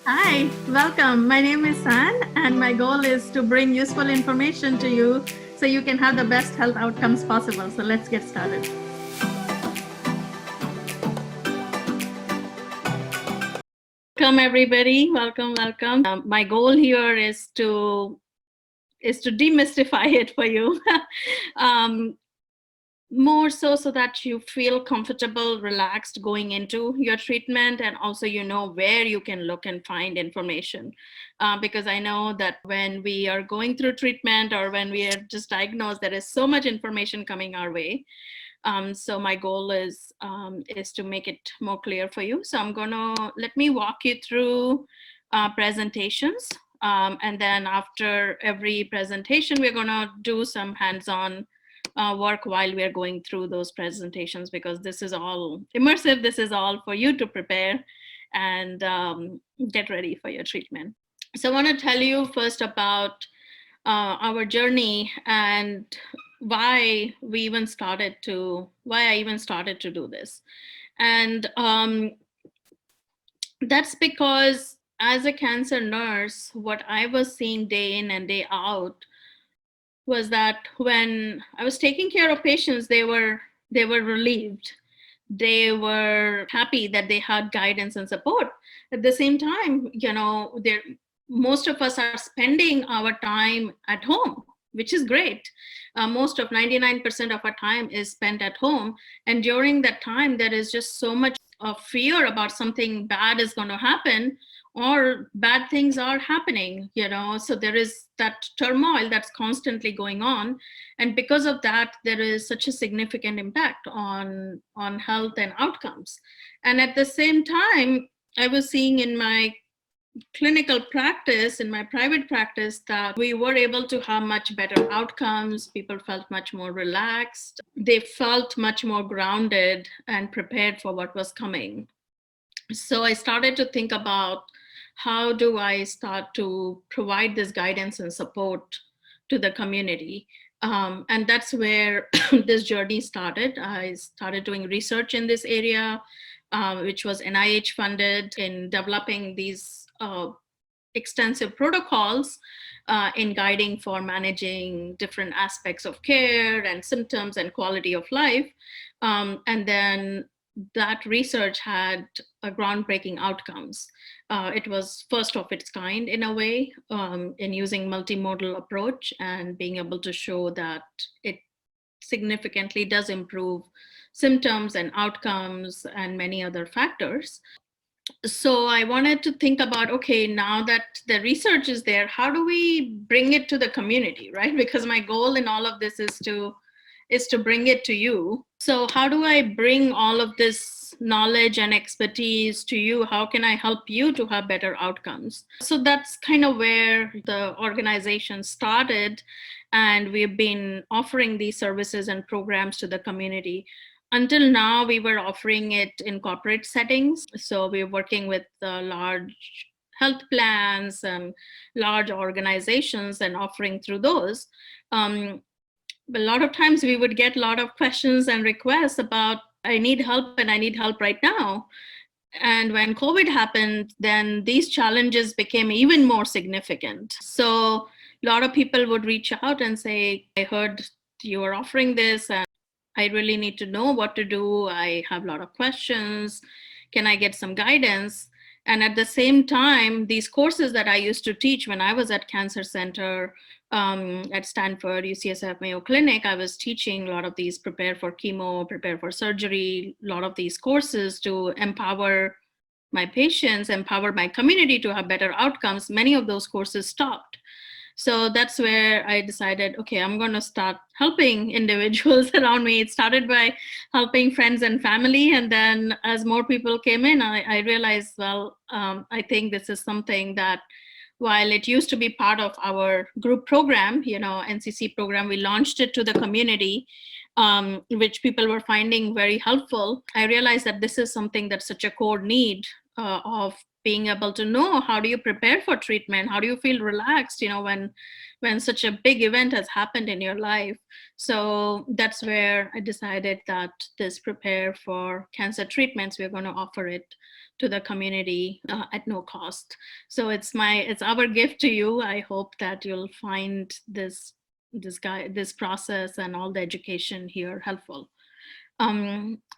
Hi, welcome. My name is San, and my goal is to bring useful information to you so you can have the best health outcomes possible. So let's get started. Welcome, everybody. Welcome, welcome. My goal here is to demystify it for you. um, More so that you feel comfortable, relaxed going into your treatment, and also you know where you can look and find information. Because I know that when we are going through treatment or when we are just diagnosed, there is so much information coming our way. So my goal is to make it more clear for you. So let me walk you through presentations. And then after every presentation, we're gonna do some hands-on work while we're going through those presentations, because this is all immersive. This is all for you to prepare and get ready for your treatment. So I want to tell you first about our journey and why I even started to do this. And that's because as a cancer nurse, what I was seeing day in and day out was that when I was taking care of patients, they were relieved. They were happy that they had guidance and support. At the same time, most of us are spending our time at home, which is great. Most of 99% of our time is spent at home. And during that time, there is just so much of fear about something bad is going to happen or bad things are happening, so there is that turmoil that's constantly going on. And because of that, there is such a significant impact on health and outcomes. And at the same time, I was seeing in my clinical practice, in my private practice, that we were able to have much better outcomes. People felt much more relaxed. They felt much more grounded and prepared for what was coming. So I started to think about, how do I start to provide this guidance and support to the community? And that's where this journey started. I started doing research in this area, which was NIH funded, in developing these extensive protocols in guiding for managing different aspects of care and symptoms and quality of life. And then that research had groundbreaking outcomes. It was first of its kind in a way, in using multimodal approach and being able to show that it significantly does improve symptoms and outcomes and many other factors. So I wanted to think about, okay, now that the research is there, how do we bring it to the community, right? Because my goal in all of this is to bring it to you. So how do I bring all of this knowledge and expertise to you? How can I help you to have better outcomes? So that's kind of where the organization started. And we've been offering these services and programs to the community. Until now, we were offering it in corporate settings. So we're working with large health plans and large organizations and offering through those. But a lot of times we would get a lot of questions and requests about, I need help and I need help right now. And when COVID happened, then these challenges became even more significant. So a lot of people would reach out and say, I heard you are offering this and I really need to know what to do. I have a lot of questions. Can I get some guidance? And at the same time, these courses that I used to teach when I was at Cancer Center, at Stanford, UCSF, Mayo Clinic, I was teaching a lot of these prepare for chemo, prepare for surgery, a lot of these courses to empower my patients, empower my community to have better outcomes. Many of those courses stopped. So that's where I decided, okay, I'm going to start helping individuals around me. It started by helping friends and family. And then as more people came in, I realized, well, I think this is something that, while it used to be part of our group program, NCC program, we launched it to the community, which people were finding very helpful. I realized that this is something that's such a core need of being able to know, how do you prepare for treatment? How do you feel relaxed, when such a big event has happened in your life? So that's where I decided that this prepare for cancer treatments, we're going to offer it to the community at no cost. So it's our gift to you. I hope that you'll find this process and all the education here helpful.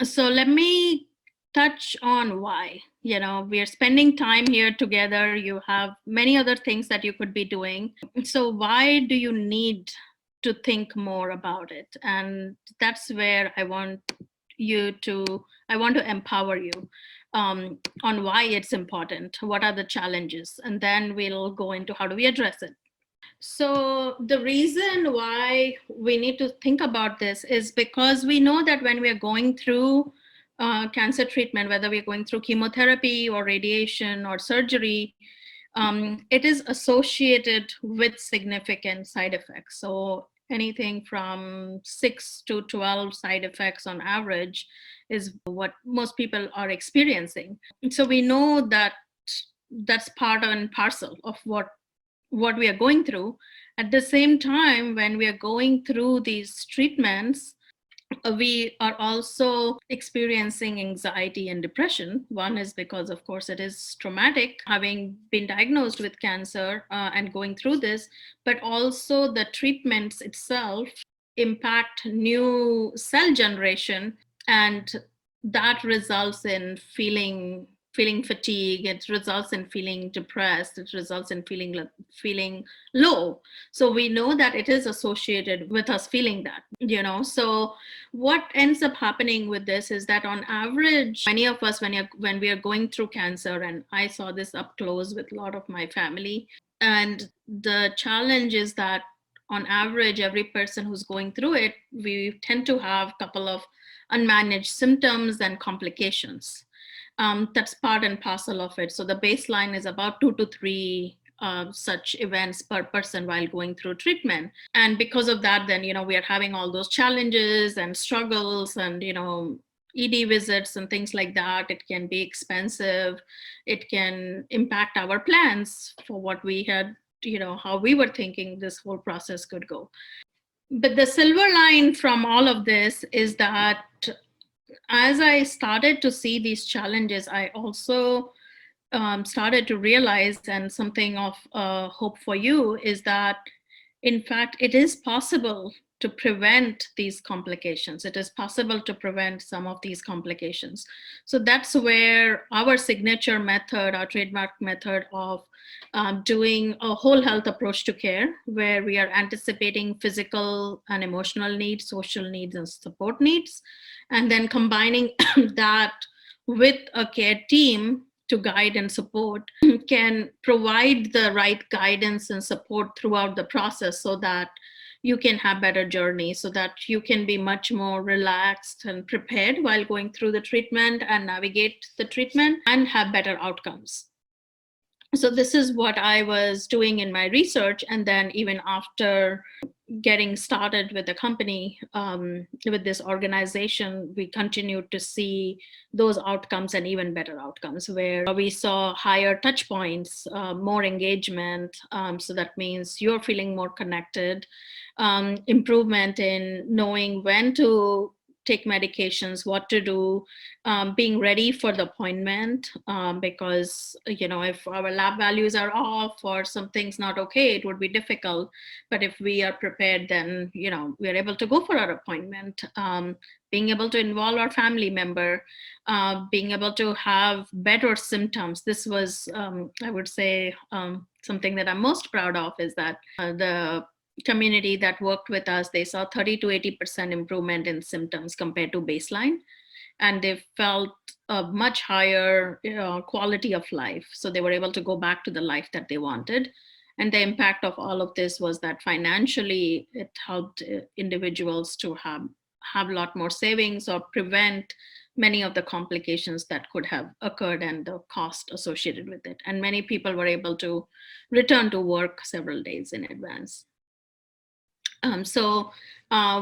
So let me touch on why. We are spending time here together. You have many other things that you could be doing. So why do you need to think more about it? And that's where I want to empower you on why it's important, what are the challenges, and then we'll go into how do we address it. So the reason why we need to think about this is because we know that when we are going through cancer treatment, whether we're going through chemotherapy or radiation or surgery, it is associated with significant side effects. So anything from 6 to 12 side effects on average is what most people are experiencing. So we know that that's part and parcel of what we are going through. At the same time, when we are going through these treatments, we are also experiencing anxiety and depression. One is because, of course, it is traumatic having been diagnosed with cancer and going through this, but also the treatments itself impact new cell generation, and that results in feeling fatigue. It results in feeling depressed. It results in feeling low. So we know that it is associated with us feeling that. So what ends up happening with this is that on average, many of us, when we are going through cancer, and I saw this up close with a lot of my family, and the challenge is that on average, every person who's going through it, we tend to have a couple of unmanaged symptoms and complications. That's part and parcel of it. So the baseline is about 2 to 3 such events per person while going through treatment. And because of that, then, we are having all those challenges and struggles and, ED visits and things like that. It can be expensive. It can impact our plans for what we had, how we were thinking this whole process could go. But the silver line from all of this is that as I started to see these challenges, I also started to realize, and something of hope for you is that, in fact, it is possible to prevent these complications. It is possible to prevent some of these complications. So that's where our signature method, our trademark method of doing a whole health approach to care, where we are anticipating physical and emotional needs, social needs, and support needs, and then combining that with a care team to guide and support, can provide the right guidance and support throughout the process so that you can have better journey, so that you can be much more relaxed and prepared while going through the treatment and navigate the treatment and have better outcomes. So this is what I was doing in my research. And then even after getting started with the company, with this organization, we continued to see those outcomes and even better outcomes, where we saw higher touch points, more engagement. So that means you're feeling more connected, improvement in knowing when to take medications, what to do, being ready for the appointment, because if our lab values are off or something's not okay, it would be difficult. But if we are prepared, then we are able to go for our appointment, being able to involve our family member, being able to have better symptoms. This was, I would say, something that I'm most proud of is that the community that worked with us, they saw 30 to 80% improvement in symptoms compared to baseline, and they felt a much higher quality of life. So they were able to go back to the life that they wanted. And the impact of all of this was that financially it helped individuals to have a lot more savings or prevent many of the complications that could have occurred and the cost associated with it. And many people were able to return to work several days in advance. So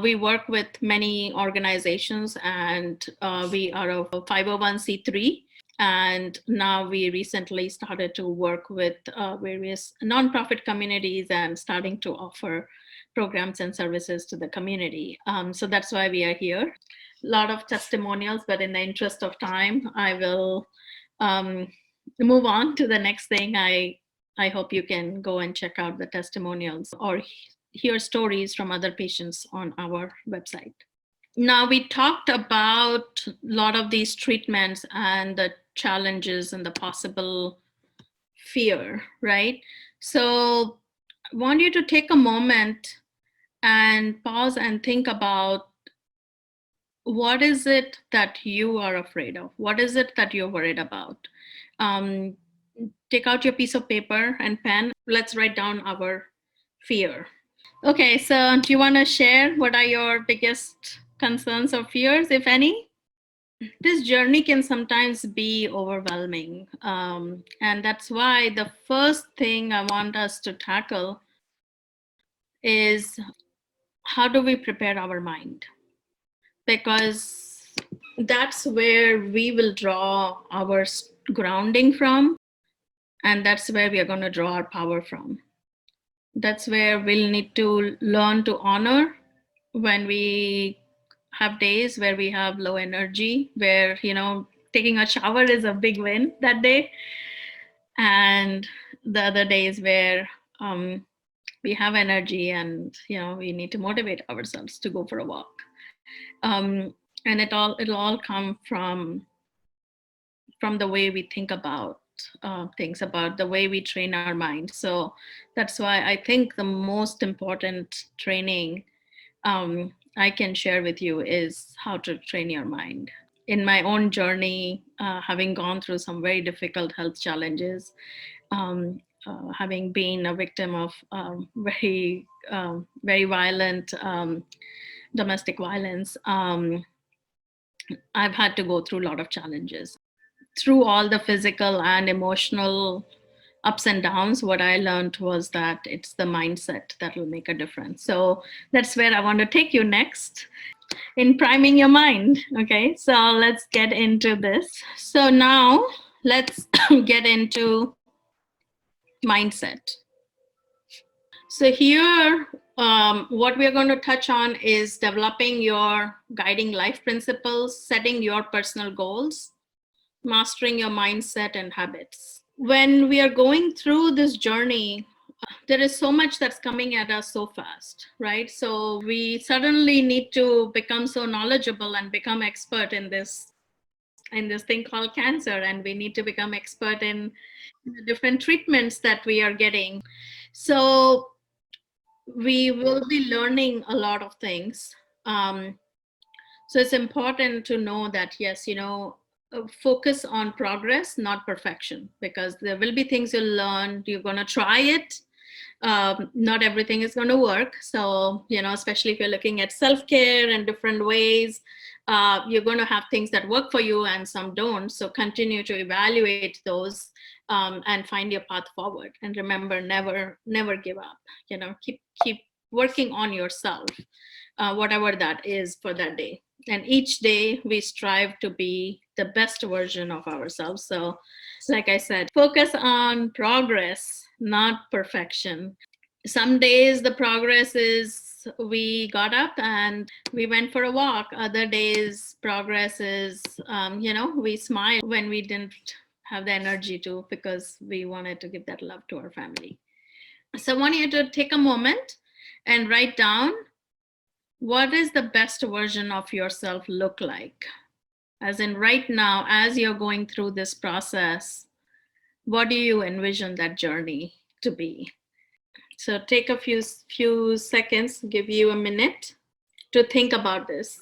we work with many organizations, and we are a 501c3. And now we recently started to work with various nonprofit communities and starting to offer programs and services to the community. So that's why we are here. A lot of testimonials, but in the interest of time, I will move on to the next thing, I hope you can go and check out the testimonials or hear stories from other patients on our website. Now, we talked about a lot of these treatments and the challenges and the possible fear, right? So I want you to take a moment and pause and think about, what is it that you are afraid of? What is it that you're worried about? Um, Take out your piece of paper and pen. Let's write down our fear. Okay, so do you want to share what are your biggest concerns or fears, if any? This journey can sometimes be overwhelming. And that's why the first thing I want us to tackle is, how do we prepare our mind? Because that's where we will draw our grounding from, and that's where we are going to draw our power from. That's where we'll need to learn to honor when we have days where we have low energy, where, taking a shower is a big win that day. And the other days where we have energy and, we need to motivate ourselves to go for a walk. And it'll all come from the way we think about things, about the way we train our mind. So that's why I think the most important training I can share with you is how to train your mind. In my own journey, having gone through some very difficult health challenges, having been a victim of very violent domestic violence, I've had to go through a lot of challenges. Through all the physical and emotional ups and downs, what I learned was that it's the mindset that will make a difference. So that's where I want to take you next, in priming your mind. Okay, so let's get into this. So now let's get into mindset. So here, what we're going to touch on is developing your guiding life principles, setting your personal goals, mastering your mindset and habits. When we are going through this journey, there is so much that's coming at us so fast, right? So we suddenly need to become so knowledgeable and become expert in this thing called cancer, and we need to become expert in the different treatments that we are getting. So we will be learning a lot of things. So it's important to know that, yes, focus on progress, not perfection, because there will be things you'll learn. You're going to try it. Not everything is going to work. So, especially if you're looking at self-care and different ways, you're going to have things that work for you and some don't. So continue to evaluate those and find your path forward. And remember, never give up. Keep working on yourself, whatever that is for that day. And each day we strive to be the best version of ourselves. So, like I said, focus on progress, not perfection. Some days the progress is we got up and we went for a walk. Other days progress is, we smiled when we didn't have the energy to, because we wanted to give that love to our family. So I want you to take a moment and write down, what is the best version of yourself look like? As in right now, as you're going through this process, what do you envision that journey to be? So take a few seconds, give you a minute to think about this,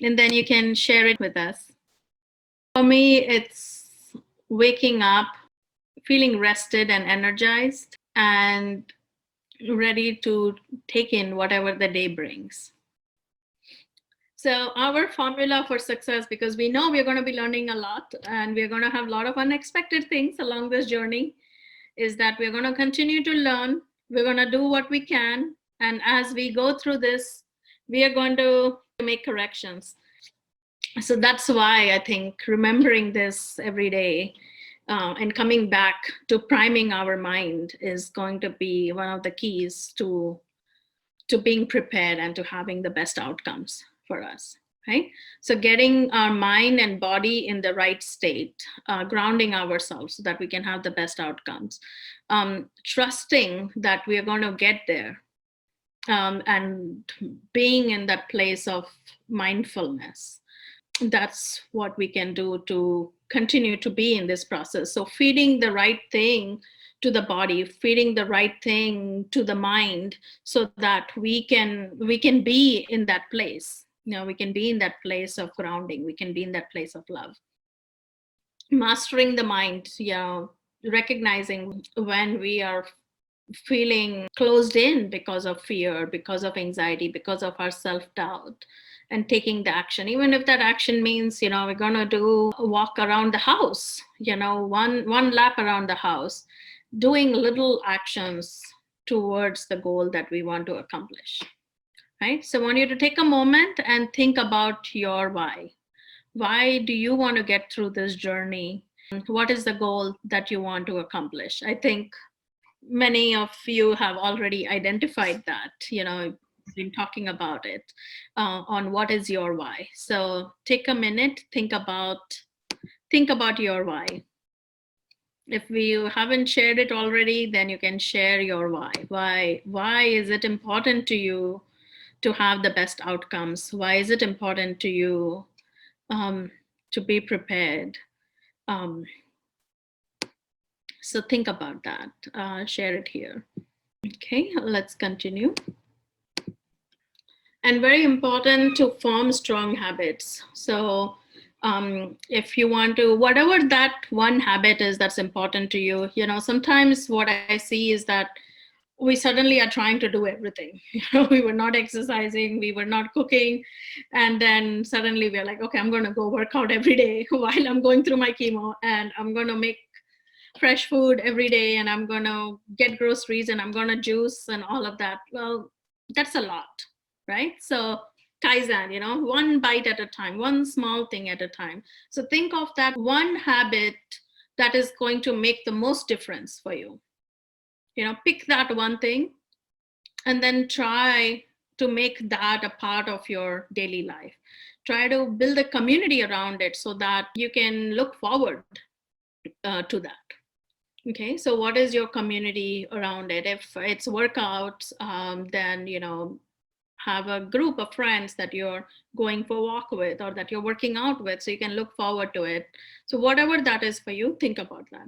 and then you can share it with us. For me, it's waking up, feeling rested and energized, and ready to take in whatever the day brings. So our formula for success, because we know we're going to be learning a lot and we're going to have a lot of unexpected things along this journey, is that we're going to continue to learn. We're going to do what we can. And as we go through this, we are going to make corrections. So that's why I think remembering this every day and coming back to priming our mind is going to be one of the keys to being prepared and to having the best outcomes for us. right? So getting our mind and body in the right state, grounding ourselves so that we can have the best outcomes, trusting that we are going to get there, and being in that place of mindfulness. That's what we can do to continue to be in this process. So feeding the right thing to the body, feeding the right thing to the mind, so that we can be in that place. We can be in that place of grounding, we can be in that place of love. Mastering the mind, recognizing when we are feeling closed in because of fear, because of anxiety, because of our self-doubt, and taking the action, even if that action means, we're going to do a walk around the house, one lap around the house, doing little actions towards the goal that we want to accomplish, right? So I want you to take a moment and think about your why. Why do you want to get through this journey? What is the goal that you want to accomplish? I think many of you have already identified that, been talking about it, on what is your why. So take a minute, think about your why. If you haven't shared it already, then you can share your why is it important to you to have the best outcomes? Why is it important to you, to be prepared? So think about that, share it here. Okay, let's continue. And very important to form strong habits. So if you want to, whatever that one habit is that's important to you, sometimes what I see is that we suddenly are trying to do everything. We were not exercising, we were not cooking, and then suddenly we're like, okay, I'm going to go work out every day while I'm going through my chemo, and I'm going to make fresh food every day, and I'm going to get groceries, and I'm going to juice and all of that. Well, that's a lot, right? So kaizen, one bite at a time, one small thing at a time. So think of that one habit that is going to make the most difference for you. Pick that one thing and then try to make that a part of your daily life. Try to build a community around it so that you can look forward to that. Okay, so what is your community around it? If it's workouts, then have a group of friends that you're going for a walk with, or that you're working out with, so you can look forward to it. So whatever that is for you, think about that.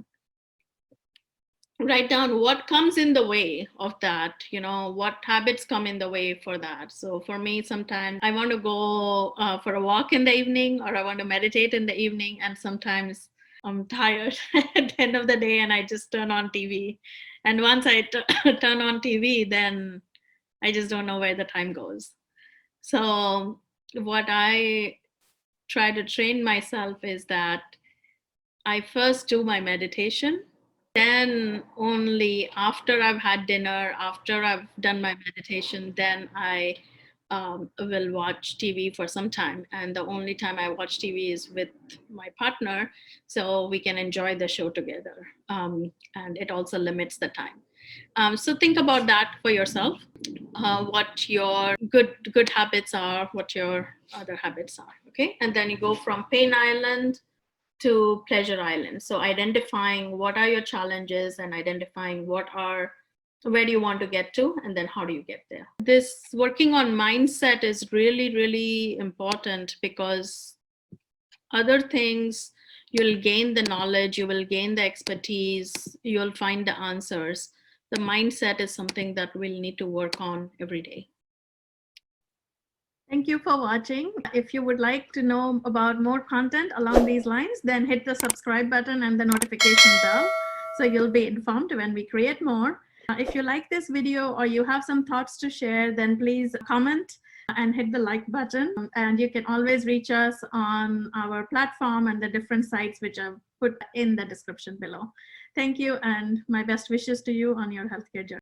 Write down what comes in the way of that, what habits come in the way for that. So for me, sometimes I want to go for a walk in the evening, or I want to meditate in the evening, and sometimes I'm tired at the end of the day and I just turn on TV. And once I turn on TV, then I just don't know where the time goes. So what I try to train myself is that I first do my meditation. Then only after I've had dinner, after I've done my meditation, then I will watch TV for some time. And the only time I watch TV is with my partner, so we can enjoy the show together. And it also limits the time. So think about that for yourself, what your good habits are, what your other habits are. Okay, and then you go from pain island to pleasure island. So identifying what are your challenges and identifying where do you want to get to, and then how do you get there. This working on mindset is really, really important, because other things, you'll gain the knowledge, you will gain the expertise, you'll find the answers. The mindset is something that we'll need to work on every day. Thank you for watching. If you would like to know about more content along these lines, then hit the subscribe button and the notification bell, so you'll be informed when we create more. If you like this video or you have some thoughts to share, then please comment and hit the like button. And you can always reach us on our platform and the different sites which I've put in the description below. Thank you, and my best wishes to you on your healthcare journey.